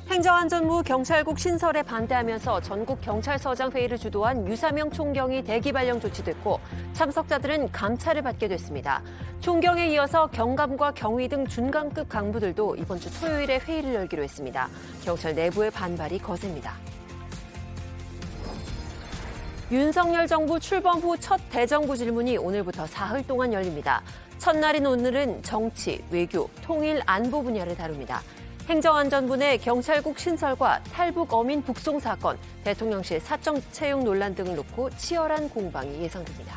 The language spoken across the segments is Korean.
행정안전부 경찰국 신설에 반대하면서 전국 경찰서장 회의를 주도한 유사명 총경이 대기 발령 조치됐고 참석자들은 감찰을 받게 됐습니다. 총경에 이어서 경감과 경위 등 준강급 간부들도 이번 주 토요일에 회의를 열기로 했습니다. 경찰 내부의 반발이 거셉니다. 윤석열 정부 출범 후 첫 대정부 질문이 오늘부터 사흘 동안 열립니다. 첫날인 오늘은 정치, 외교, 통일, 안보 분야를 다룹니다. 행정안전부 내 경찰국 신설과 탈북 어민 북송 사건, 대통령실 사적 채용 논란 등을 놓고 치열한 공방이 예상됩니다.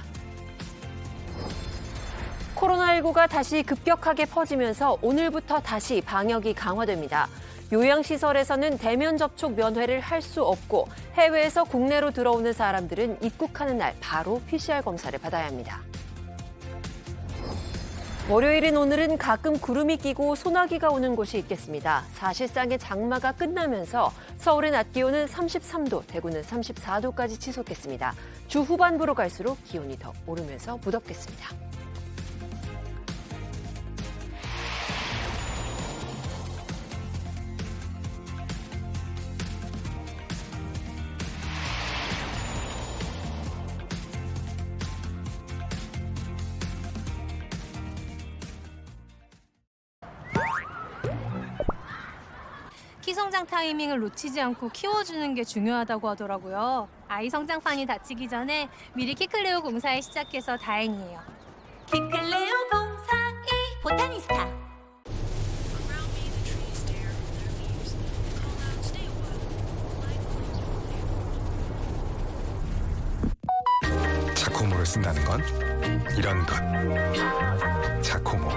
코로나19가 다시 급격하게 퍼지면서 오늘부터 다시 방역이 강화됩니다. 요양시설에서는 대면 접촉 면회를 할 수 없고 해외에서 국내로 들어오는 사람들은 입국하는 날 바로 PCR 검사를 받아야 합니다. 월요일인 오늘은 가끔 구름이 끼고 소나기가 오는 곳이 있겠습니다. 사실상의 장마가 끝나면서 서울의 낮 기온은 33도, 대구는 34도까지 치솟겠습니다. 주 후반부로 갈수록 기온이 더 오르면서 무덥겠습니다. 키 성장 타이밍을 놓치지 않고 키워주는 게 중요하다고 하더라고요. 아이 성장판이 다치기 전에 미리 키클레오 공사에 시작해서 다행이에요. 키클레오 공사이 보타니스타. 자코모를 쓴다는 건 이런 것. 자코모.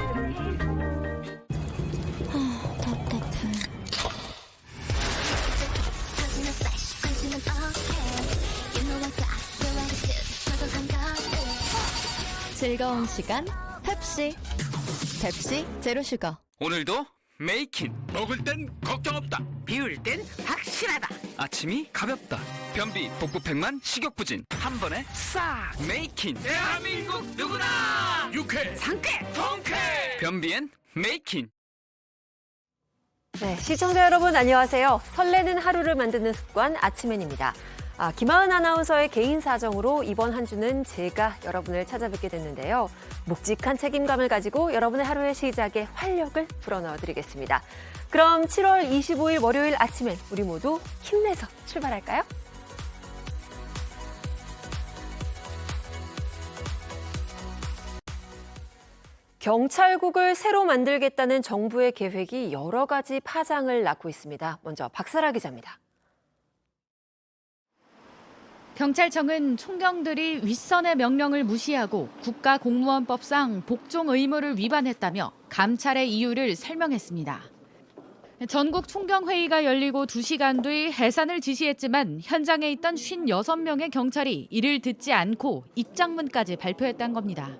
즐거운 시간 펩시. 펩시 제로 슈거. 오늘도 메이킨. 먹을 땐 걱정 없다. 비울 땐 확실하다. 아침이 가볍다. 변비 복부팩만 식욕부진 한 번에 싹 메이킨. 대한민국 누구나 유쾌 상쾌 통쾌. 변비엔 메이킨. 네, 시청자 여러분 안녕하세요. 설레는 하루를 만드는 습관 아침엔입니다. 김하은 아나운서의 개인 사정으로 이번 한 주는 제가 여러분을 찾아뵙게 됐는데요. 묵직한 책임감을 가지고 여러분의 하루의 시작에 활력을 불어넣어 드리겠습니다. 그럼 7월 25일 월요일 아침엔 우리 모두 힘내서 출발할까요? 경찰국을 새로 만들겠다는 정부의 계획이 여러 가지 파장을 낳고 있습니다. 먼저 박사라 기자입니다. 경찰청은 총경들이 윗선의 명령을 무시하고 국가공무원법상 복종 의무를 위반했다며 감찰의 이유를 설명했습니다. 전국 총경회의가 열리고 2시간 뒤 해산을 지시했지만 현장에 있던 56명의 경찰이 이를 듣지 않고 입장문까지 발표했다는 겁니다.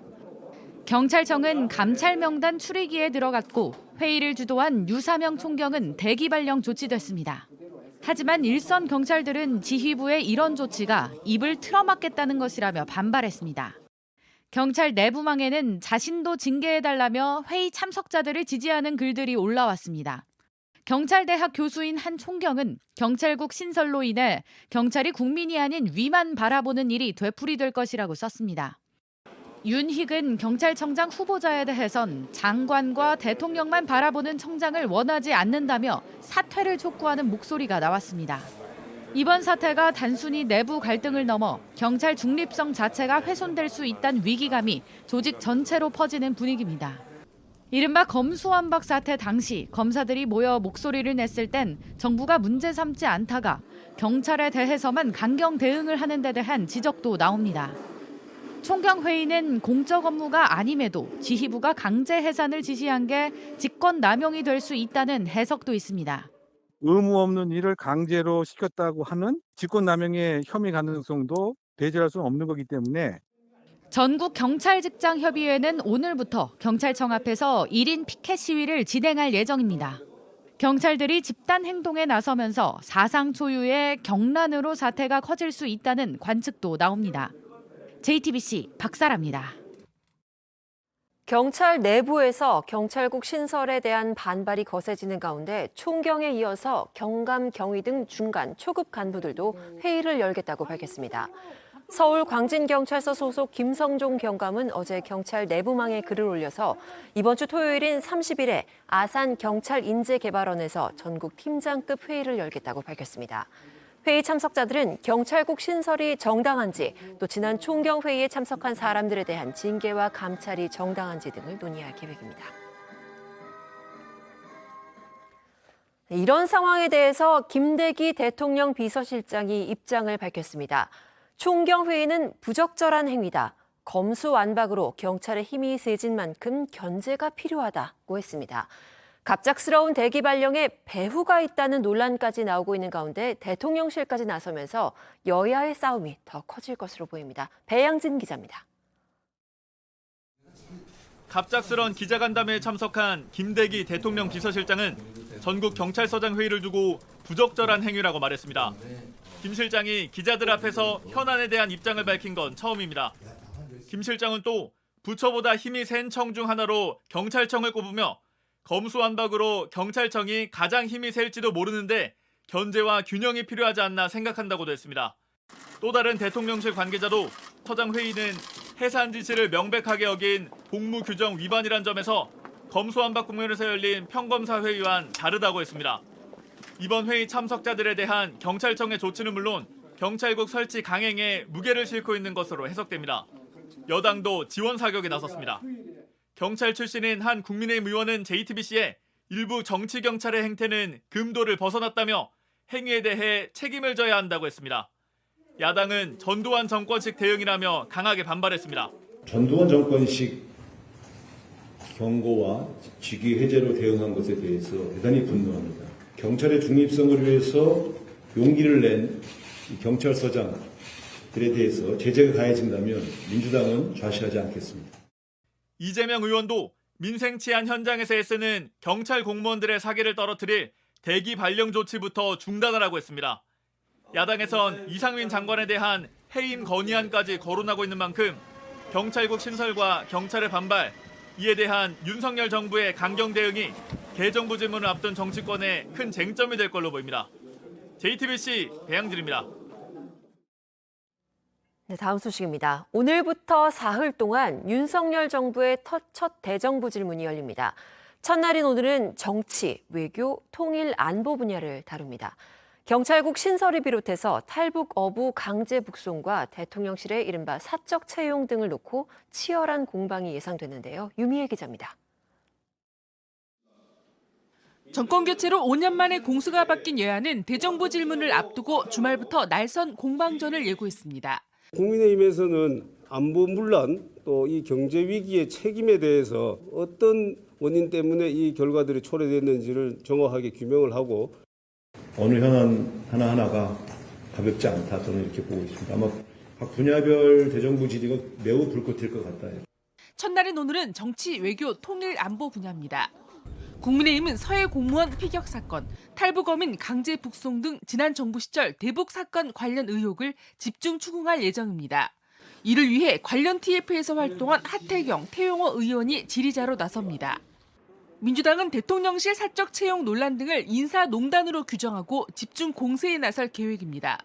경찰청은 감찰 명단 추리기에 들어갔고 회의를 주도한 유사명 총경은 대기 발령 조치됐습니다. 하지만 일선 경찰들은 지휘부의 이런 조치가 입을 틀어막겠다는 것이라며 반발했습니다. 경찰 내부망에는 자신도 징계해달라며 회의 참석자들을 지지하는 글들이 올라왔습니다. 경찰대학 교수인 한 총경은 경찰국 신설로 인해 경찰이 국민이 아닌 위만 바라보는 일이 되풀이될 것이라고 썼습니다. 윤희근 경찰청장 후보자에 대해선 장관과 대통령만 바라보는 청장을 원하지 않는다며 사퇴를 촉구하는 목소리가 나왔습니다. 이번 사태가 단순히 내부 갈등을 넘어 경찰 중립성 자체가 훼손될 수 있다는 위기감이 조직 전체로 퍼지는 분위기입니다. 이른바 검수완박 사태 당시 검사들이 모여 목소리를 냈을 땐 정부가 문제 삼지 않다가 경찰에 대해서만 강경 대응을 하는 데 대한 지적도 나옵니다. 총경회의는 공적 업무가 아님에도 지휘부가 강제 해산을 지시한 게 직권 남용이 될 수 있다는 해석도 있습니다. 의무 없는 일을 강제로 시켰다고 하는 직권 남용의 혐의 가능성도 배제할 수 없는 거기 때문에 전국 경찰직장협의회는 오늘부터 경찰청 앞에서 1인 피켓 시위를 진행할 예정입니다. 경찰들이 집단 행동에 나서면서 사상 초유의 경란으로 사태가 커질 수 있다는 관측도 나옵니다. JTBC 박사라입니다. 경찰 내부에서 경찰국 신설에 대한 반발이 거세지는 가운데 총경에 이어서 경감, 경위 등 중간, 초급 간부들도 회의를 열겠다고 밝혔습니다. 서울 광진경찰서 소속 김성종 경감은 어제 경찰 내부망에 글을 올려서 이번 주 토요일인 30일에 아산 경찰인재개발원에서 전국 팀장급 회의를 열겠다고 밝혔습니다. 회의 참석자들은 경찰국 신설이 정당한지, 또 지난 총경회의에 참석한 사람들에 대한 징계와 감찰이 정당한지 등을 논의할 계획입니다. 이런 상황에 대해서 김대기 대통령 비서실장이 입장을 밝혔습니다. 총경회의는 부적절한 행위다. 검수완박으로 경찰의 힘이 세진 만큼 견제가 필요하다고 했습니다. 갑작스러운 대기 발령에 배후가 있다는 논란까지 나오고 있는 가운데 대통령실까지 나서면서 여야의 싸움이 더 커질 것으로 보입니다. 배양진 기자입니다. 갑작스런 기자간담회에 참석한 김대기 대통령 비서실장은 전국 경찰서장 회의를 두고 부적절한 행위라고 말했습니다. 김 실장이 기자들 앞에서 현안에 대한 입장을 밝힌 건 처음입니다. 김 실장은 또 부처보다 힘이 센 청 중 하나로 경찰청을 꼽으며 검수완박으로 경찰청이 가장 힘이 셀지도 모르는데 견제와 균형이 필요하지 않나 생각한다고도 했습니다. 또 다른 대통령실 관계자도 서장 회의는 해산 지시를 명백하게 어긴 공무규정 위반이란 점에서 검수완박 국면에서 열린 평검사 회의와는 다르다고 했습니다. 이번 회의 참석자들에 대한 경찰청의 조치는 물론 경찰국 설치 강행에 무게를 싣고 있는 것으로 해석됩니다. 여당도 지원 사격에 나섰습니다. 경찰 출신인 한 국민의힘 의원은 JTBC에 일부 정치경찰의 행태는 금도를 벗어났다며 행위에 대해 책임을 져야 한다고 했습니다. 야당은 전두환 정권식 대응이라며 강하게 반발했습니다. 전두환 정권식 경고와 직위 해제로 대응한 것에 대해서 대단히 분노합니다. 경찰의 중립성을 위해서 용기를 낸 경찰서장들에 대해서 제재가 가해진다면 민주당은 좌시하지 않겠습니다. 이재명 의원도 민생 치안 현장에서 애쓰는 경찰 공무원들의 사기를 떨어뜨릴 대기 발령 조치부터 중단하라고 했습니다. 야당에선 이상민 장관에 대한 해임 건의안까지 거론하고 있는 만큼 경찰국 신설과 경찰의 반발, 이에 대한 윤석열 정부의 강경 대응이 개정부 질문을 앞둔 정치권에 큰 쟁점이 될 걸로 보입니다. JTBC 배양진입니다. 네, 다음 소식입니다. 오늘부터 사흘 동안 윤석열 정부의 첫 대정부 질문이 열립니다. 첫날인 오늘은 정치, 외교, 통일, 안보 분야를 다룹니다. 경찰국 신설을 비롯해서 탈북 어부 강제 북송과 대통령실의 이른바 사적 채용 등을 놓고 치열한 공방이 예상되는데요. 유미애 기자입니다. 정권 교체로 5년 만에 공수가 바뀐 여야는 대정부 질문을 앞두고 주말부터 날선 공방전을 예고했습니다. 국민의힘에서는 안보 문란 또 이 경제 위기의 책임에 대해서 어떤 원인 때문에 이 결과들이 초래됐는지를 정확하게 규명을 하고 어느 현안 하나하나가 가볍지 않다 저는 이렇게 보고 있습니다. 아마 각 분야별 대정부 질의가 매우 불꽃일 것 같아요. 첫날인 오늘은 정치, 외교, 통일, 안보 분야입니다. 국민의힘은 서해 공무원 피격 사건, 탈북어민 강제 북송 등 지난 정부 시절 대북 사건 관련 의혹을 집중 추궁할 예정입니다. 이를 위해 관련 TF에서 활동한 하태경, 태용호 의원이 질의자로 나섭니다. 민주당은 대통령실 사적 채용 논란 등을 인사농단으로 규정하고 집중 공세에 나설 계획입니다.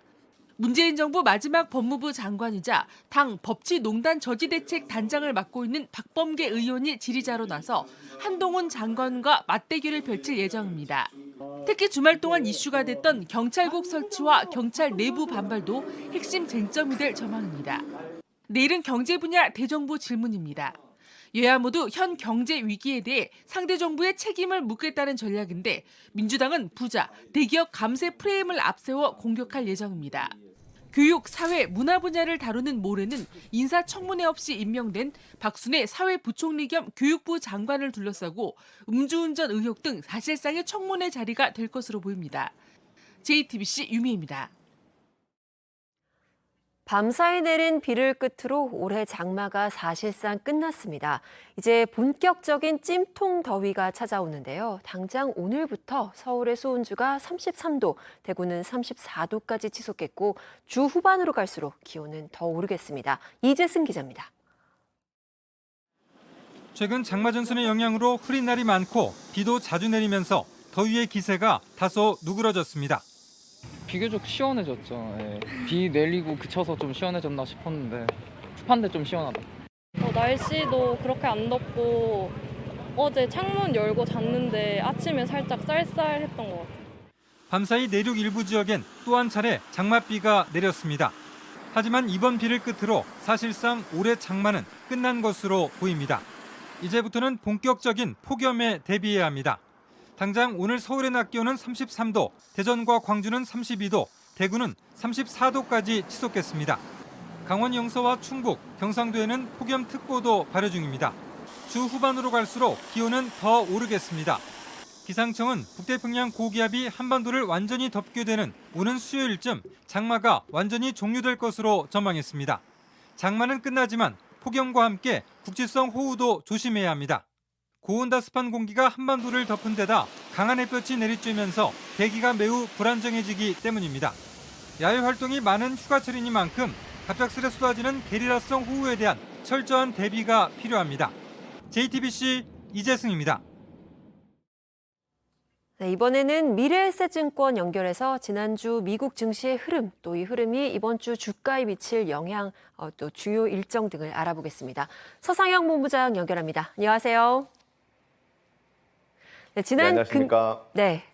문재인 정부 마지막 법무부 장관이자 당 법치농단 저지대책 단장을 맡고 있는 박범계 의원이 질의자로 나서 한동훈 장관과 맞대결을 펼칠 예정입니다. 특히 주말 동안 이슈가 됐던 경찰국 설치와 경찰 내부 반발도 핵심 쟁점이 될 전망입니다. 내일은 경제 분야 대정부 질문입니다. 여야 모두 현 경제 위기에 대해 상대 정부의 책임을 묻겠다는 전략인데 민주당은 부자, 대기업 감세 프레임을 앞세워 공격할 예정입니다. 교육, 사회, 문화 분야를 다루는 모레는 인사청문회 없이 임명된 박순애 사회부총리 겸 교육부 장관을 둘러싸고 음주운전 의혹 등 사실상의 청문회 자리가 될 것으로 보입니다. JTBC 유미입니다. 밤사이 내린 비를 끝으로 올해 장마가 사실상 끝났습니다. 이제 본격적인 찜통 더위가 찾아오는데요. 당장 오늘부터 서울의 수온주가 33도, 대구는 34도까지 치솟겠고 주 후반으로 갈수록 기온은 더 오르겠습니다. 이재승 기자입니다. 최근 장마 전선의 영향으로 흐린 날이 많고 비도 자주 내리면서 더위의 기세가 다소 누그러졌습니다. 비교적 시원해졌죠. 예. 비 내리고 그쳐서 좀 시원해졌나 싶었는데 습한데 좀 시원하다. 날씨도 그렇게 안 덥고 어제 창문 열고 잤는데 아침에 살짝 쌀쌀했던 것 같아요. 밤사이 내륙 일부 지역엔 또 한 차례 장맛비가 내렸습니다. 하지만 이번 비를 끝으로 사실상 올해 장마는 끝난 것으로 보입니다. 이제부터는 본격적인 폭염에 대비해야 합니다. 당장 오늘 서울의 낮 기온은 33도, 대전과 광주는 32도, 대구는 34도까지 치솟겠습니다. 강원 영서와 충북, 경상도에는 폭염특보도 발효 중입니다. 주 후반으로 갈수록 기온은 더 오르겠습니다. 기상청은 북태평양 고기압이 한반도를 완전히 덮게 되는 오는 수요일쯤 장마가 완전히 종료될 것으로 전망했습니다. 장마는 끝나지만 폭염과 함께 국지성 호우도 조심해야 합니다. 고온다습한 공기가 한반도를 덮은 데다 강한 햇볕이 내리쬐면서 대기가 매우 불안정해지기 때문입니다. 야외 활동이 많은 휴가철이니만큼 갑작스레 쏟아지는 게리라성 호우에 대한 철저한 대비가 필요합니다. JTBC 이재승입니다. 네, 이번에는 미래에셋증권 연결해서 지난주 미국 증시의 흐름, 또 이 흐름이 이번 주 주가에 미칠 영향, 또 주요 일정 등을 알아보겠습니다. 서상영 본부장 연결합니다. 안녕하세요. 네, 안녕하십니까.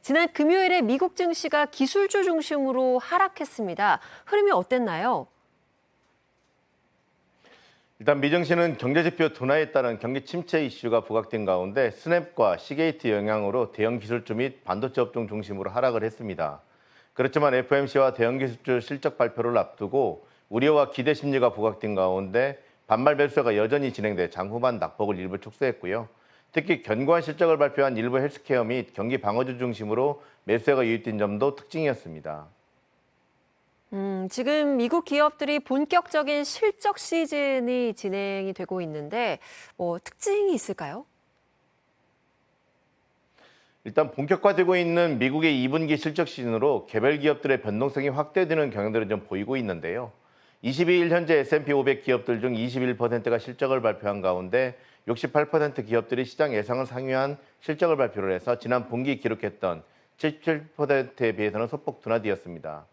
지난 금요일에 미국 증시가 기술주 중심으로 하락했습니다. 흐름이 어땠나요? 일단 미증시는 경제지표 둔화에 따른 경기 침체 이슈가 부각된 가운데 스냅과 시게이트 영향으로 대형 기술주 및 반도체 업종 중심으로 하락을 했습니다. 그렇지만 FOMC와 대형 기술주 실적 발표를 앞두고 우려와 기대 심리가 부각된 가운데 반발 매수가 여전히 진행돼 장 후반 낙폭을 일부 축소했고요. 특히 견고한 실적을 발표한 일부 헬스케어 및 경기 방어주 중심으로 매수가 유입된 점도 특징이었습니다. 지금 미국 기업들이 본격적인 실적 시즌이 진행이 되고 있는데 특징이 있을까요? 일단 본격화되고 있는 미국의 2분기 실적 시즌으로 개별 기업들의 변동성이 확대되는 경향들을 좀 보이고 있는데요. 22일 현재 S&P 500 기업들 중 21%가 실적을 발표한 가운데 68% 기업들이 시장 예상을 상회한 실적을 발표를 해서 지난 분기 기록했던 77%에 비해서는 소폭 둔화되었습니다.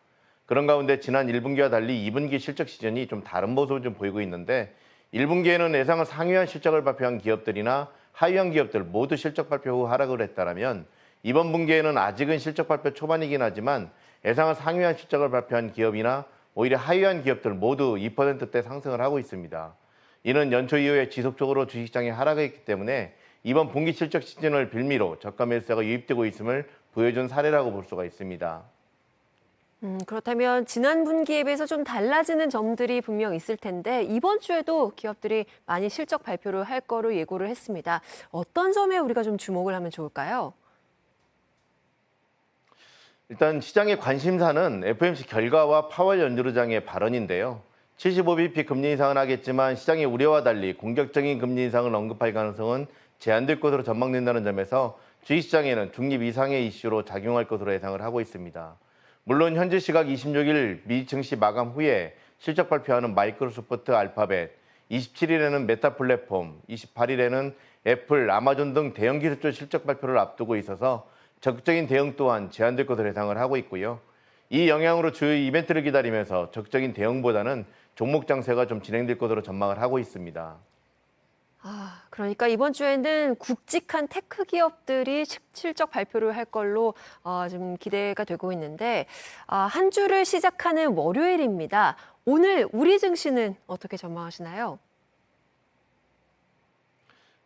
그런 가운데 지난 1분기와 달리 2분기 실적 시즌이 좀 다른 모습을 좀 보이고 있는데 1분기에는 예상을 상회한 실적을 발표한 기업들이나 하위한 기업들 모두 실적 발표 후 하락을 했다면 이번 분기에는 아직은 실적 발표 초반이긴 하지만 예상을 상회한 실적을 발표한 기업이나 오히려 하위한 기업들 모두 2%대 상승을 하고 있습니다. 이는 연초 이후에 지속적으로 주식시장이 하락했기 때문에 이번 분기 실적 시즌을 빌미로 저가 매수세가 유입되고 있음을 보여준 사례라고 볼 수가 있습니다. 그렇다면 지난 분기에 비해서 좀 달라지는 점들이 분명 있을 텐데 이번 주에도 기업들이 많이 실적 발표를 할 거로 예고를 했습니다. 어떤 점에 우리가 좀 주목을 하면 좋을까요? 일단 시장의 관심사는 FOMC 결과와 파월 연준의장의 발언인데요. 75bp 금리 인상은 하겠지만 시장의 우려와 달리 공격적인 금리 인상을 언급할 가능성은 제한될 것으로 전망된다는 점에서 주식시장에는 중립 이상의 이슈로 작용할 것으로 예상을 하고 있습니다. 물론 현재 시각 26일 미 증시 마감 후에 실적 발표하는 마이크로소프트, 알파벳, 27일에는 메타 플랫폼, 28일에는 애플, 아마존 등 대형 기술주 실적 발표를 앞두고 있어서 적극적인 대응 또한 제한될 것으로 예상을 하고 있고요. 이 영향으로 주요 이벤트를 기다리면서 적극적인 대응보다는 종목 장세가 좀 진행될 것으로 전망을 하고 있습니다. 그러니까 이번 주에는 굵직한 테크 기업들이 실적 발표를 할 걸로 좀 기대가 되고 있는데 한 주를 시작하는 월요일입니다. 오늘 우리 증시는 어떻게 전망하시나요?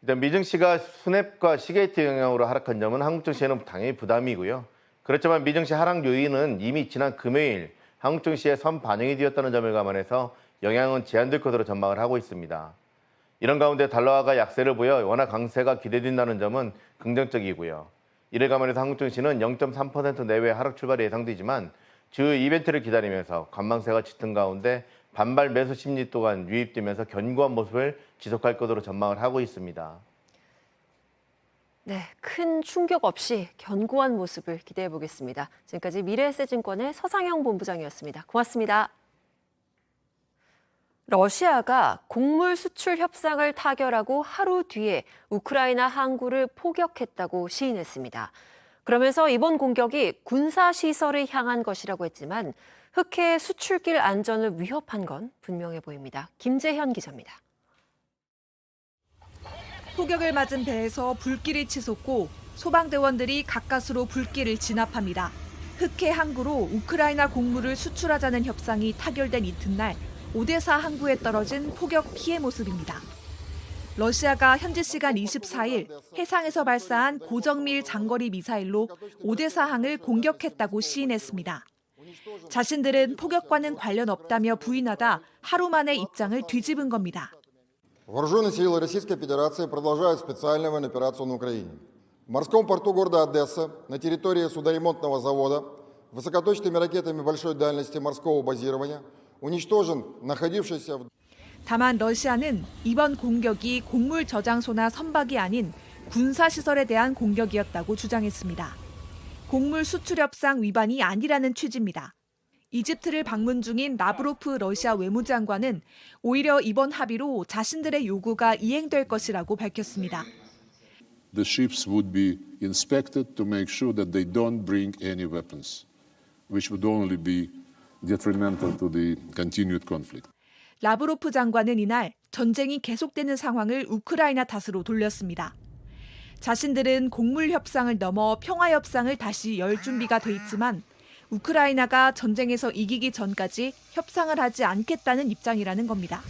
일단 미증시가 스냅과 시게이트 영향으로 하락한 점은 한국 증시에는 당연히 부담이고요. 그렇지만 미증시 하락 요인은 이미 지난 금요일 한국 증시에 선 반영이 되었다는 점을 감안해서 영향은 제한될 것으로 전망을 하고 있습니다. 이런 가운데 달러화가 약세를 보여 원화 강세가 기대된다는 점은 긍정적이고요. 이를 감안해서 한국 증시는 0.3% 내외 하락 출발이 예상되지만 주요 이벤트를 기다리면서 관망세가 짙은 가운데 반발 매수 심리 또한 유입되면서 견고한 모습을 지속할 것으로 전망을 하고 있습니다. 네, 큰 충격 없이 견고한 모습을 기대해 보겠습니다. 지금까지 미래에셋증권의 서상영 본부장이었습니다. 고맙습니다. 러시아가 곡물 수출 협상을 타결하고 하루 뒤에 우크라이나 항구를 포격했다고 시인했습니다. 그러면서 이번 공격이 군사시설을 향한 것이라고 했지만 흑해 수출길 안전을 위협한 건 분명해 보입니다. 김재현 기자입니다. 포격을 맞은 배에서 불길이 치솟고 소방대원들이 가까스로 불길을 진압합니다. 흑해 항구로 우크라이나 곡물을 수출하자는 협상이 타결된 이튿날 오데사 항구에 떨어진 포격 피해 모습입니다. 러시아가 현지 시간 24일 해상에서 발사한 고정밀 장거리 미사일로 오데사 항을 공격했다고 시인했습니다. 자신들은 포격과는 관련 없다며 부인하다 하루 만에 입장을 뒤집은 겁니다. Вооруженные силы Российской Федерации продолжают специальную военную операцию на Украине. В морском порту города Одесса, на территории судоремонтного завода, высокоточными ракетами большой дальности морского базирования уничтожен находившийся в... 다만 러시아는 이번 공격이 곡물 저장소나 선박이 아닌 군사시설에 대한 공격이었다고 주장했습니다. 곡물 수출 협상 위반이 아니라는 취지입니다. 이집트를 방문 중인 라브로프 러시아 외무장관은 오히려 이번 합의로 자신들의 요구가 이행될 것이라고 밝혔습니다. The ships would be inspected to make sure that they don't bring any weapons, which would only be detrimental to the continued conflict. 라브로프 장관은 이날 전쟁이 계속되는 상황을 우크라이나 탓으로 돌렸습니다. 자신들은 곡물 협상을 넘어 평화 협상을 다시 열 준비가 돼 있지만 우크라이나가 전쟁에서 이기기 전까지 협상을 하지 않겠다는 입장이라는 겁니다.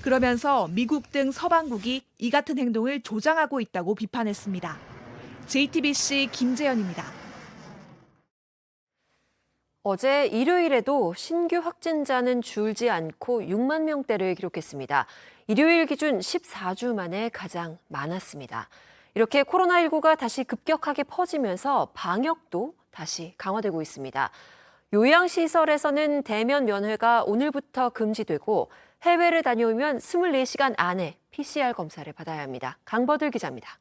그러면서 미국 등 서방국이 이 같은 행동을 조장하고 있다고 비판했습니다. JTBC 김재현입니다. 어제 일요일에도 신규 확진자는 줄지 않고 6만 명대를 기록했습니다. 일요일 기준 14주 만에 가장 많았습니다. 이렇게 코로나19가 다시 급격하게 퍼지면서 방역도 다시 강화되고 있습니다. 요양시설에서는 대면 면회가 오늘부터 금지되고 해외를 다녀오면 24시간 안에 PCR 검사를 받아야 합니다. 강버들 기자입니다.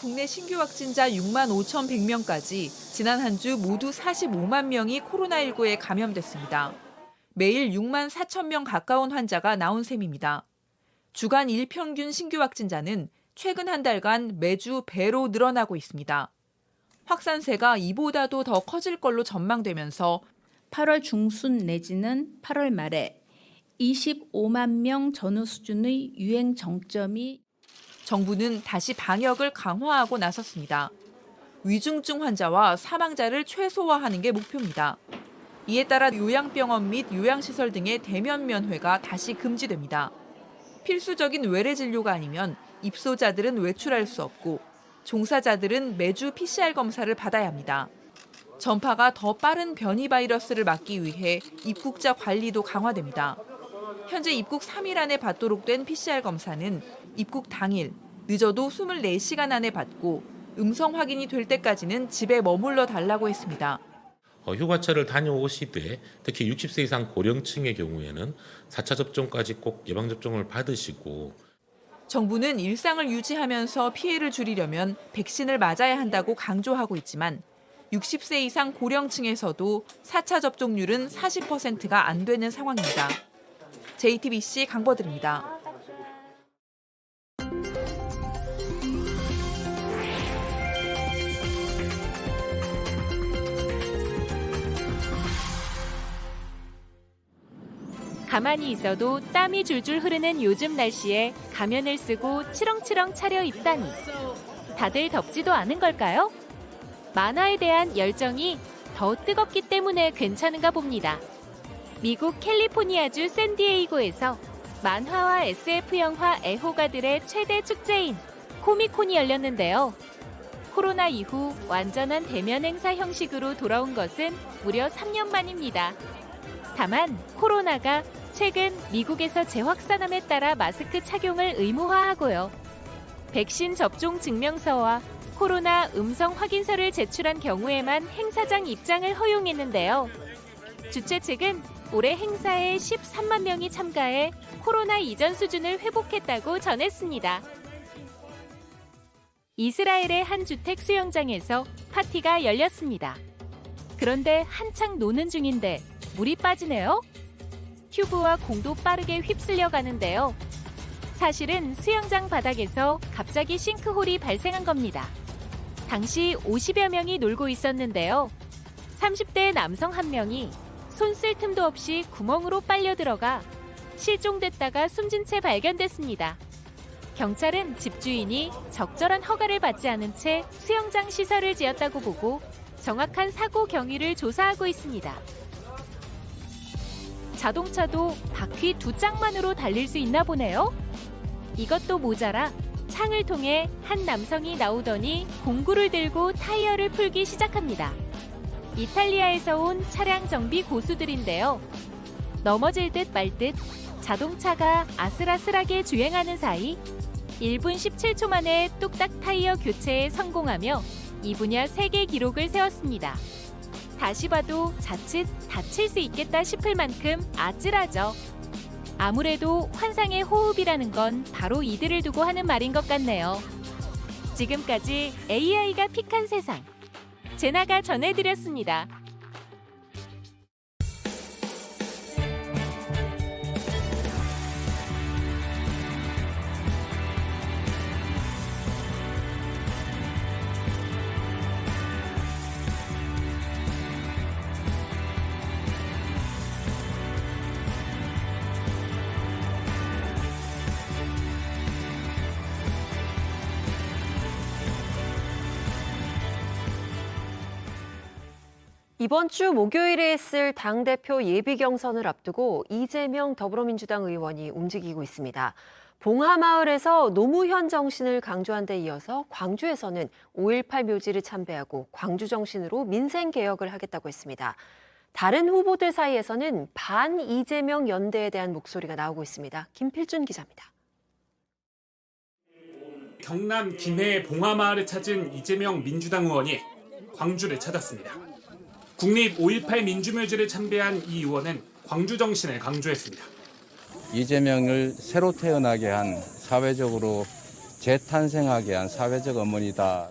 국내 신규 확진자 6만 5,100명까지 지난 한 주 모두 45만 명이 코로나19에 감염됐습니다. 매일 6만 4천 명 가까운 환자가 나온 셈입니다. 주간 일평균 신규 확진자는 최근 한 달간 매주 배로 늘어나고 있습니다. 확산세가 이보다도 더 커질 걸로 전망되면서 8월 중순 내지는 8월 말에 25만 명 전후 수준의 유행 정점이 정부는 다시 방역을 강화하고 나섰습니다. 위중증 환자와 사망자를 최소화하는 게 목표입니다. 이에 따라 요양병원 및 요양시설 등의 대면 면회가 다시 금지됩니다. 필수적인 외래 진료가 아니면 입소자들은 외출할 수 없고 종사자들은 매주 PCR 검사를 받아야 합니다. 전파가 더 빠른 변이 바이러스를 막기 위해 입국자 관리도 강화됩니다. 현재 입국 3일 안에 받도록 된 PCR 검사는 입국 당일, 늦어도 24시간 안에 받고 음성 확인이 될 때까지는 집에 머물러 달라고 했습니다. 휴가철을 다녀오시되 특히 60세 이상 고령층의 경우에는 4차 접종까지 꼭 예방접종을 받으시고 정부는 일상을 유지하면서 피해를 줄이려면 백신을 맞아야 한다고 강조하고 있지만 60세 이상 고령층에서도 4차 접종률은 40%가 안 되는 상황입니다. JTBC 강버들입니다. 가만히 있어도 땀이 줄줄 흐르는 요즘 날씨에 가면을 쓰고 치렁치렁 차려입다니 다들 덥지도 않은 걸까요? 만화에 대한 열정이 더 뜨겁기 때문에 괜찮은가 봅니다. 미국 캘리포니아주 샌디에이고에서 만화와 SF 영화 애호가들의 최대 축제인 코미콘이 열렸는데요. 코로나 이후 완전한 대면 행사 형식으로 돌아온 것은 무려 3년 만입니다. 다만 코로나가 최근 미국에서 재확산함에 따라 마스크 착용을 의무화하고요. 백신 접종 증명서와 코로나 음성 확인서를 제출한 경우에만 행사장 입장을 허용했는데요. 주최 측은 올해 행사에 13만 명이 참가해 코로나 이전 수준을 회복했다고 전했습니다. 이스라엘의 한 주택 수영장에서 파티가 열렸습니다. 그런데 한창 노는 중인데 물이 빠지네요. 튜브와 공도 빠르게 휩쓸려 가는데요. 사실은 수영장 바닥에서 갑자기 싱크홀이 발생한 겁니다. 당시 50여 명이 놀고 있었는데요. 30대 남성 한 명이 손 쓸 틈도 없이 구멍으로 빨려 들어가 실종됐다가 숨진 채 발견됐습니다. 경찰은 집주인이 적절한 허가를 받지 않은 채 수영장 시설을 지었다고 보고 정확한 사고 경위를 조사하고 있습니다. 자동차도 바퀴 2짝만으로 달릴 수 있나 보네요. 이것도 모자라 창을 통해 한 남성이 나오더니 공구를 들고 타이어를 풀기 시작합니다. 이탈리아에서 온 차량 정비 고수들인데요. 넘어질 듯 말 듯 자동차가 아슬아슬하게 주행하는 사이 1분 17초 만에 뚝딱 타이어 교체에 성공하며 이 분야 세계 기록을 세웠습니다. 다시 봐도 자칫 다칠 수 있겠다 싶을 만큼 아찔하죠. 아무래도 환상의 호흡이라는 건 바로 이들을 두고 하는 말인 것 같네요. 지금까지 AI가 픽한 세상, 제나가 전해드렸습니다. 이번 주 목요일에 있을 당대표 예비 경선을 앞두고 이재명 더불어민주당 의원이 움직이고 있습니다. 봉하마을에서 노무현 정신을 강조한 데 이어서 광주에서는 5.18 묘지를 참배하고 광주 정신으로 민생 개혁을 하겠다고 했습니다. 다른 후보들 사이에서는 반 이재명 연대에 대한 목소리가 나오고 있습니다. 김필준 기자입니다. 경남 김해 봉하마을을 찾은 이재명 민주당 의원이 광주를 찾았습니다. 국립 5.18 민주묘지를 참배한 이 의원은 광주 정신을 강조했습니다. 이재명을 새로 태어나게 한, 사회적으로 재탄생하게 한 사회적 어머니다.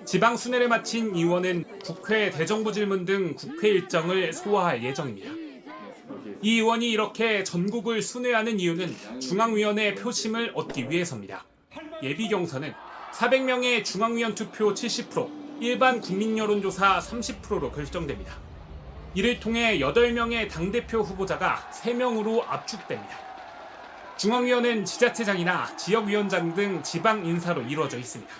지방 순회를 마친 이 의원은 국회 대정부 질문 등 국회 일정을 소화할 예정입니다. 이 의원이 이렇게 전국을 순회하는 이유는 중앙위원회 표심을 얻기 위해서입니다. 예비 경선은 400명의 중앙위원 투표 70%, 일반 국민 여론조사 30%로 결정됩니다. 이를 통해 8명의 당대표 후보자가 3명으로 압축됩니다. 중앙위원회는 지자체장이나 지역위원장 등 지방 인사로 이루어져 있습니다.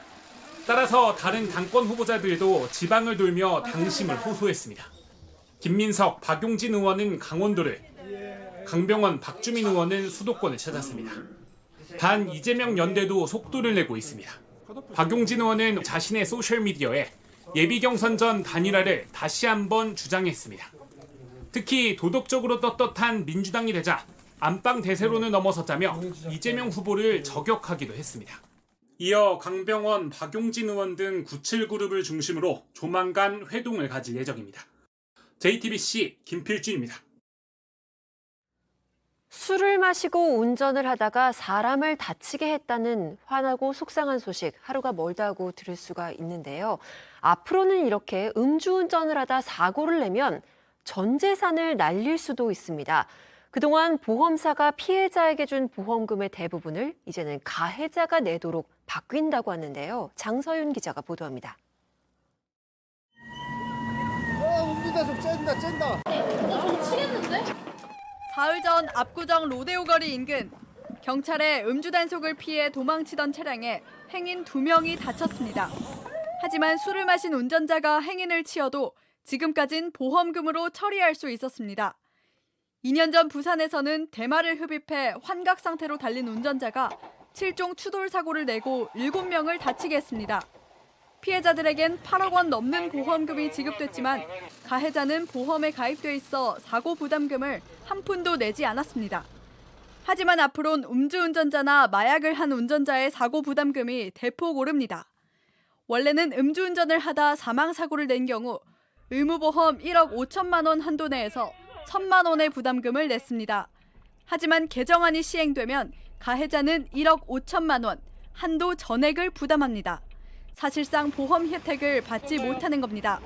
따라서 다른 당권 후보자들도 지방을 돌며 당심을 호소했습니다. 김민석, 박용진 의원은 강원도를, 강병원, 박주민 의원은 수도권을 찾았습니다. 반 이재명 연대도 속도를 내고 있습니다. 박용진 의원은 자신의 소셜미디어에 예비 경선 전 단일화를 다시 한번 주장했습니다. 특히 도덕적으로 떳떳한 민주당이 되자 안방 대세론을 넘어섰다며 이재명 후보를 저격하기도 했습니다. 이어 강병원, 박용진 의원 등 97그룹을 중심으로 조만간 회동을 가질 예정입니다. JTBC 김필준입니다. 술을 마시고 운전을 하다가 사람을 다치게 했다는 화나고 속상한 소식 하루가 멀다 하고 들을 수가 있는데요. 앞으로는 이렇게 음주운전을 하다 사고를 내면 전 재산을 날릴 수도 있습니다. 그동안 보험사가 피해자에게 준 보험금의 대부분을 이제는 가해자가 내도록 바뀐다고 하는데요. 장서윤 기자가 보도합니다. 운전대에서 쨘다. 좀 치겠는데? 사흘 전 압구정 로데오 거리 인근 경찰의 음주 단속을 피해 도망치던 차량에 행인 2명이 다쳤습니다. 하지만 술을 마신 운전자가 행인을 치어도 지금까진 보험금으로 처리할 수 있었습니다. 2년 전 부산에서는 대마를 흡입해 환각 상태로 달린 운전자가 7종 추돌 사고를 내고 7명을 다치게 했습니다. 피해자들에겐 8억 원 넘는 보험금이 지급됐지만 가해자는 보험에 가입돼 있어 사고 부담금을 한 푼도 내지 않았습니다. 하지만 앞으론 음주운전자나 마약을 한 운전자의 사고 부담금이 대폭 오릅니다. 원래는 음주운전을 하다 사망사고를 낸 경우 의무보험 1억 5천만 원 한도 내에서 1천만 원의 부담금을 냈습니다. 하지만 개정안이 시행되면 가해자는 1억 5천만 원, 한도 전액을 부담합니다. 사실상 보험 혜택을 받지 못하는 겁니다.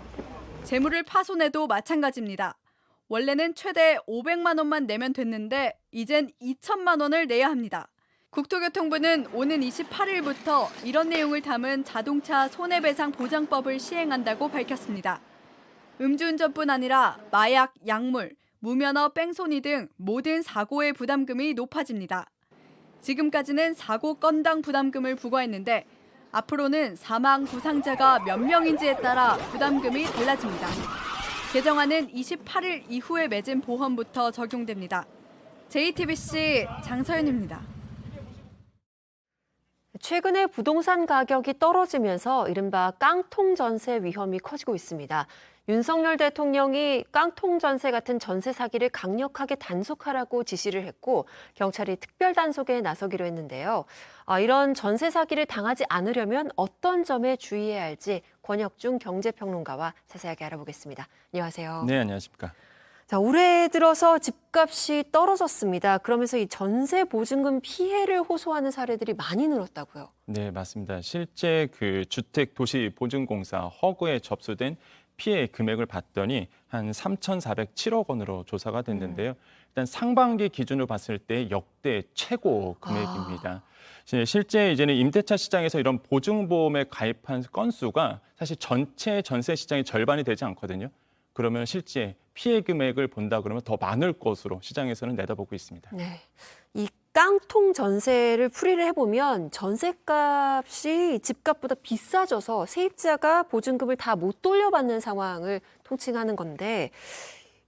재물을 파손해도 마찬가지입니다. 원래는 최대 500만 원만 내면 됐는데 이젠 2천만 원을 내야 합니다. 국토교통부는 오는 28일부터 이런 내용을 담은 자동차 손해배상 보장법을 시행한다고 밝혔습니다. 음주운전뿐 아니라 마약, 약물, 무면허 뺑소니 등 모든 사고의 부담금이 높아집니다. 지금까지는 사고 건당 부담금을 부과했는데 앞으로는 사망 부상자가 몇 명인지에 따라 부담금이 달라집니다. 개정안은 28일 이후에 맺은 보험부터 적용됩니다. JTBC 장서연입니다. 최근에 부동산 가격이 떨어지면서 이른바 깡통 전세 위험이 커지고 있습니다. 윤석열 대통령이 깡통 전세 같은 전세 사기를 강력하게 단속하라고 지시를 했고 경찰이 특별 단속에 나서기로 했는데요. 이런 전세 사기를 당하지 않으려면 어떤 점에 주의해야 할지 권혁중 경제평론가와 자세하게 알아보겠습니다. 안녕하세요. 네, 안녕하십니까. 자, 올해 들어서 집값이 떨어졌습니다. 그러면서 이 전세 보증금 피해를 호소하는 사례들이 많이 늘었다고요. 네, 맞습니다. 실제 그 주택도시보증공사 허그에 접수된 피해 금액을 봤더니 한 3,407억 원으로 조사가 됐는데요. 일단 상반기 기준으로 봤을 때 역대 최고 금액입니다. 실제 이제는 임대차 시장에서 이런 보증보험에 가입한 건수가 사실 전체 전세 시장의 절반이 되지 않거든요. 그러면 실제 피해 금액을 본다 그러면 더 많을 것으로 시장에서는 내다보고 있습니다. 네, 이 깡통 전세를 풀이를 해보면 전세값이 집값보다 비싸져서 세입자가 보증금을 다 못 돌려받는 상황을 통칭하는 건데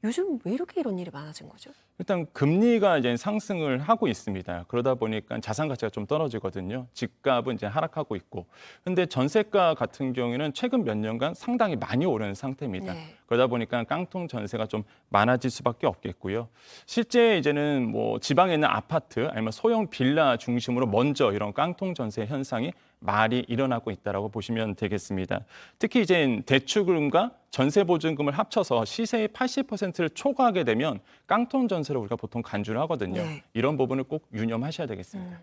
요즘 왜 이렇게 이런 일이 많아진 거죠? 일단 금리가 이제 상승을 하고 있습니다. 그러다 보니까 자산 가치가 좀 떨어지거든요. 집값은 이제 하락하고 있고. 근데 전세가 같은 경우에는 최근 몇 년간 상당히 많이 오른 상태입니다. 네. 그러다 보니까 깡통 전세가 좀 많아질 수밖에 없겠고요. 실제 이제는 뭐 지방에 있는 아파트 아니면 소형 빌라 중심으로 먼저 이런 깡통 전세 현상이 많이 일어나고 있다라고 보시면 되겠습니다. 특히 이제 대출금과 전세보증금을 합쳐서 시세의 80%를 초과하게 되면 깡통 전세로 우리가 보통 간주를 하거든요. 네. 이런 부분을 꼭 유념하셔야 되겠습니다.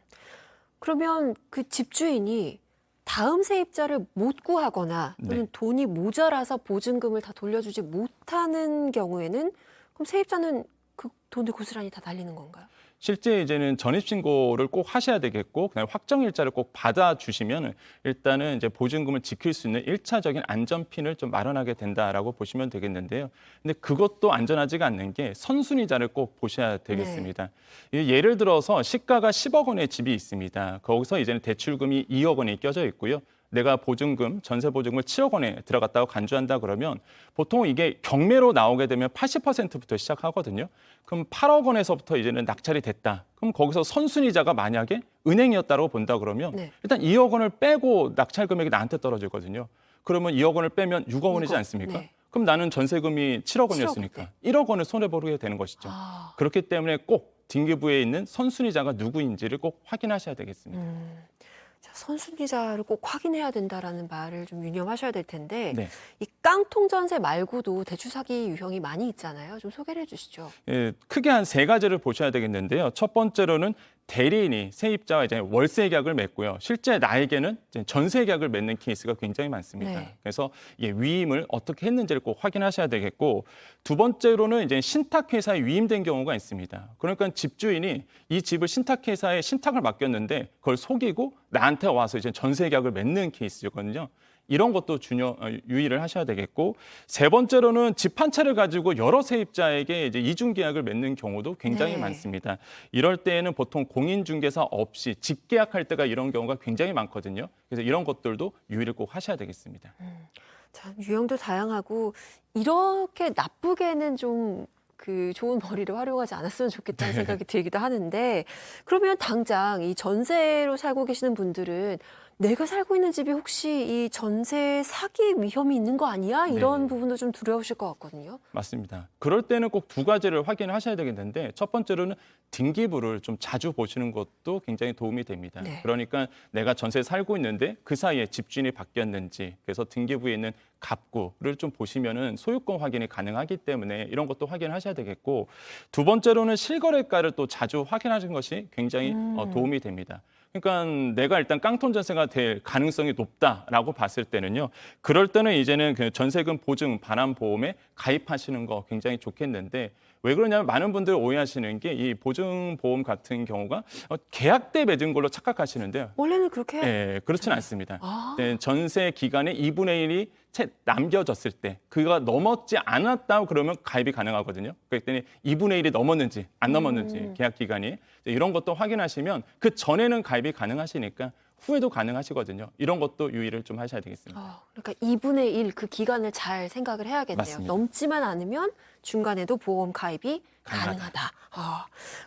그러면 그 집주인이 다음 세입자를 못 구하거나 또는 네. 돈이 모자라서 보증금을 다 돌려주지 못하는 경우에는 그럼 세입자는 그 돈을 고스란히 다 날리는 건가요? 실제 이제는 전입신고를 꼭 하셔야 되겠고 그다음에 확정일자를 꼭 받아주시면 일단은 이제 보증금을 지킬 수 있는 1차적인 안전핀을 좀 마련하게 된다라고 보시면 되겠는데요. 근데 그것도 안전하지가 않는 게 선순위자를 꼭 보셔야 되겠습니다. 예를 들어서 시가가 10억 원의 집이 있습니다. 거기서 이제는 대출금이 2억 원이 껴져 있고요. 내가 보증금, 전세보증금을 7억 원에 들어갔다고 간주한다 그러면 보통 이게 경매로 나오게 되면 80%부터 시작하거든요. 그럼 8억 원에서부터 이제는 낙찰이 됐다. 그럼 거기서 선순위자가 만약에 은행이었다고 본다 그러면 일단 2억 원을 빼고 낙찰 금액이 나한테 떨어지거든요. 그러면 2억 원을 빼면 6억 원이지 않습니까? 네. 그럼 나는 전세금이 7억 원이었으니까 1억 원을 손해보게 되는 것이죠. 그렇기 때문에 꼭 등기부에 있는 선순위자가 누구인지를 꼭 확인하셔야 되겠습니다. 선순위자를 꼭 확인해야 된다라는 말을 좀 유념하셔야 될 텐데 네. 이 깡통 전세 말고도 대출 사기 유형이 많이 있잖아요. 좀 소개를 해주시죠. 예, 크게 한 3가지를 보셔야 되겠는데요. 첫 번째로는 대리인이 세입자와 이제 월세 계약을 맺고요. 실제 나에게는 이제 전세 계약을 맺는 케이스가 굉장히 많습니다. 네. 그래서 위임을 어떻게 했는지를 꼭 확인하셔야 되겠고, 두 번째로는 이제 신탁회사에 위임된 경우가 있습니다. 그러니까 집주인이 이 집을 신탁회사에 신탁을 맡겼는데 그걸 속이고 나한테 와서 이제 전세 계약을 맺는 케이스거든요. 이런 것도 유의를 하셔야 되겠고, 세 번째로는 집 한 채를 가지고 여러 세입자에게 이제 이중 계약을 맺는 경우도 굉장히 많습니다. 이럴 때에는 보통 공인중개사 없이 직계약할 때가 이런 경우가 굉장히 많거든요. 그래서 이런 것들도 유의를 꼭 하셔야 되겠습니다. 참 유형도 다양하고 이렇게 나쁘게는 좀 그 좋은 머리를 활용하지 않았으면 좋겠다는 생각이 들기도 하는데, 그러면 당장 이 전세로 살고 계시는 분들은 내가 살고 있는 집이 혹시 이 전세 사기 위험이 있는 거 아니야? 이런 부분도 좀 두려우실 것 같거든요. 맞습니다. 그럴 때는 꼭 2가지를 확인하셔야 되겠는데, 첫 번째로는 등기부를 좀 자주 보시는 것도 굉장히 도움이 됩니다. 그러니까 내가 전세에 살고 있는데 그 사이에 집주인이 바뀌었는지, 그래서 등기부에 있는 갑구를 좀 보시면은 소유권 확인이 가능하기 때문에 이런 것도 확인하셔야 되겠고, 두 번째로는 실거래가를 또 자주 확인하시는 것이 굉장히 도움이 됩니다. 그러니까 내가 일단 깡통 전세가 될 가능성이 높다라고 봤을 때는요. 그럴 때는 이제는 그 전세금 보증 반환 보험에 가입하시는 거 굉장히 좋겠는데 왜 그러냐면 많은 분들 오해하시는 게 이 보증 보험 같은 경우가 계약 때 맺은 걸로 착각하시는데요. 원래는 그렇게? 네, 그렇지는 않습니다. 네, 전세 기간의 2분의 1이 남겨졌을 때 그가 넘었지 않았다 그러면 가입이 가능하거든요. 그랬더니 2분의 1이 넘었는지 안 넘었는지 계약 기간이 이런 것도 확인하시면 그 전에는 가입이 가능하시니까 후에도 가능하시거든요. 이런 것도 유의를 좀 하셔야 되겠습니다. 그러니까 2분의 1 그 기간을 잘 생각을 해야겠네요. 맞습니다. 넘지만 않으면 중간에도 보험 가입이 가능하다.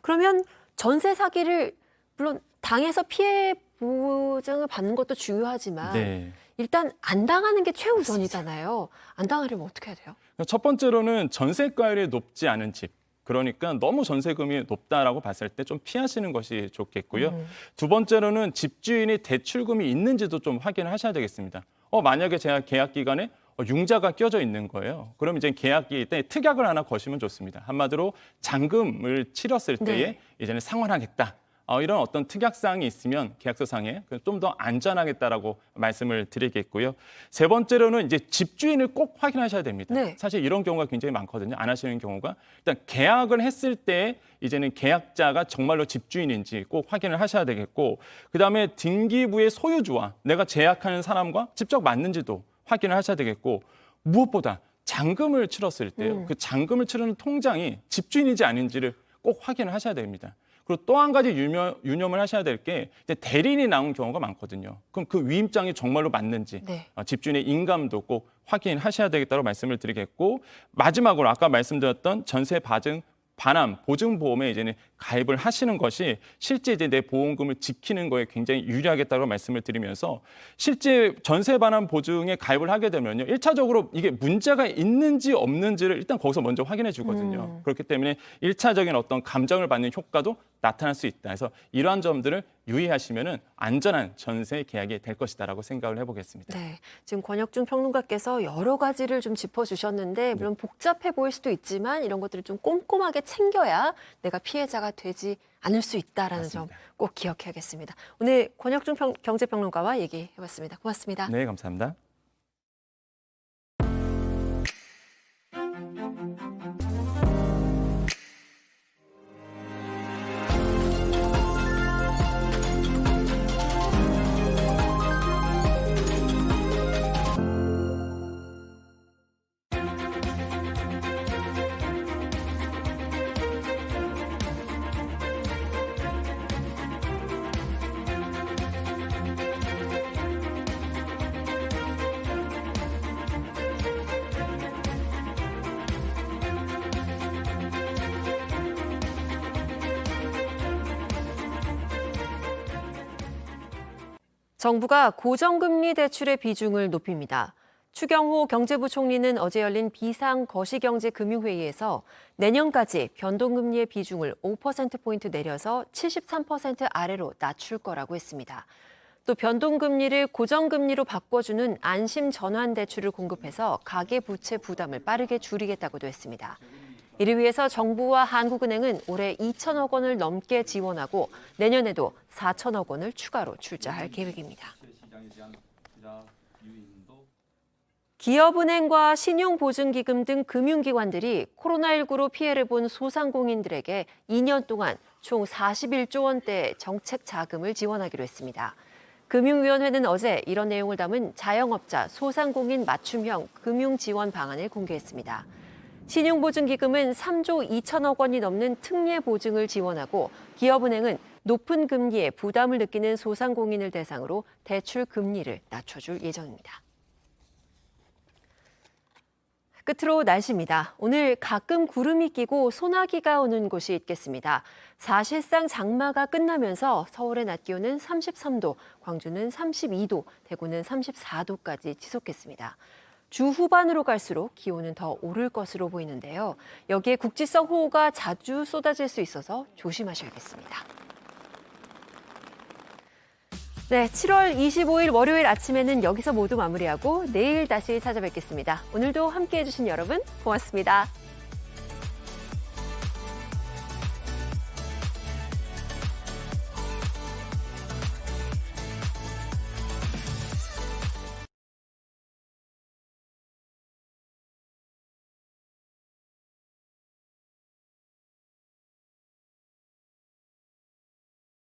그러면 전세 사기를 물론 당해서 피해 보장을 받는 것도 중요하지만 네. 일단 안 당하는 게 최우선이잖아요. 안 당하려면 어떻게 해야 돼요? 첫 번째로는 전세가율이 높지 않은 집. 그러니까 너무 전세금이 높다라고 봤을 때 좀 피하시는 것이 좋겠고요. 두 번째로는 집주인이 대출금이 있는지도 좀 확인하셔야 되겠습니다. 만약에 제가 계약 기간에 융자가 껴져 있는 거예요. 그럼 이제 계약기 때 특약을 하나 거시면 좋습니다. 한마디로 잔금을 치렀을 때에 이제는 상환하겠다. 이런 어떤 특약사항이 있으면 계약서상에 좀 더 안전하겠다라고 말씀을 드리겠고요. 세 번째로는 이제 집주인을 꼭 확인하셔야 됩니다. 사실 이런 경우가 굉장히 많거든요. 안 하시는 경우가. 일단 계약을 했을 때 이제는 계약자가 정말로 집주인인지 꼭 확인을 하셔야 되겠고 그다음에 등기부의 소유주와 내가 제약하는 사람과 직접 맞는지도 확인을 하셔야 되겠고 무엇보다 잔금을 치렀을 때요. 그 잔금을 치르는 통장이 집주인인지 아닌지를 꼭 확인을 하셔야 됩니다. 그리고 또 한 가지 유념을 하셔야 될 게 대리인이 나온 경우가 많거든요. 그럼 그 위임장이 정말로 맞는지 집주인의 인감도 꼭 확인하셔야 되겠다고 말씀을 드리겠고 마지막으로 아까 말씀드렸던 전세 반환 보증보험에 이제는 가입을 하시는 것이 실제 이제 내 보험금을 지키는 거에 굉장히 유리하겠다고 말씀을 드리면서 실제 전세 반환 보증에 가입을 하게 되면요. 1차적으로 이게 문제가 있는지 없는지를 일단 거기서 먼저 확인해 주거든요. 그렇기 때문에 1차적인 어떤 감정을 받는 효과도 나타날 수 있다. 그래서 이러한 점들을 유의하시면은 안전한 전세 계약이 될 것이다라고 생각을 해보겠습니다. 네, 지금 권혁중 평론가께서 여러 가지를 좀 짚어주셨는데 물론 복잡해 보일 수도 있지만 이런 것들을 좀 꼼꼼하게 챙겨야 내가 피해자가 되지 않을 수 있다라는 점 꼭 기억해야겠습니다. 오늘 권혁중 경제평론가와 얘기해봤습니다. 고맙습니다. 네, 감사합니다. 정부가 고정금리 대출의 비중을 높입니다. 추경호 경제부 총리는 어제 열린 비상거시경제금융회의에서 내년까지 변동금리의 비중을 5%포인트 내려서 73% 아래로 낮출 거라고 했습니다. 또 변동금리를 고정금리로 바꿔주는 안심전환대출을 공급해서 가계부채 부담을 빠르게 줄이겠다고도 했습니다. 이를 위해서 정부와 한국은행은 올해 2천억 원을 넘게 지원하고 내년에도 4천억 원을 추가로 출자할 계획입니다. 기업은행과 신용보증기금 등 금융기관들이 코로나19로 피해를 본 소상공인들에게 2년 동안 총 41조 원대의 정책 자금을 지원하기로 했습니다. 금융위원회는 어제 이런 내용을 담은 자영업자 소상공인 맞춤형 금융지원 방안을 공개했습니다. 신용보증기금은 3조 2천억 원이 넘는 특례 보증을 지원하고 기업은행은 높은 금리에 부담을 느끼는 소상공인을 대상으로 대출 금리를 낮춰줄 예정입니다. 끝으로 날씨입니다. 오늘 가끔 구름이 끼고 소나기가 오는 곳이 있겠습니다. 사실상 장마가 끝나면서 서울의 낮 기온은 33도, 광주는 32도, 대구는 34도까지 지속했습니다. 주 후반으로 갈수록 기온은 더 오를 것으로 보이는데요. 여기에 국지성 호우가 자주 쏟아질 수 있어서 조심하셔야겠습니다. 네, 7월 25일 월요일 아침에는 여기서 모두 마무리하고 내일 다시 찾아뵙겠습니다. 오늘도 함께해 주신 여러분 고맙습니다.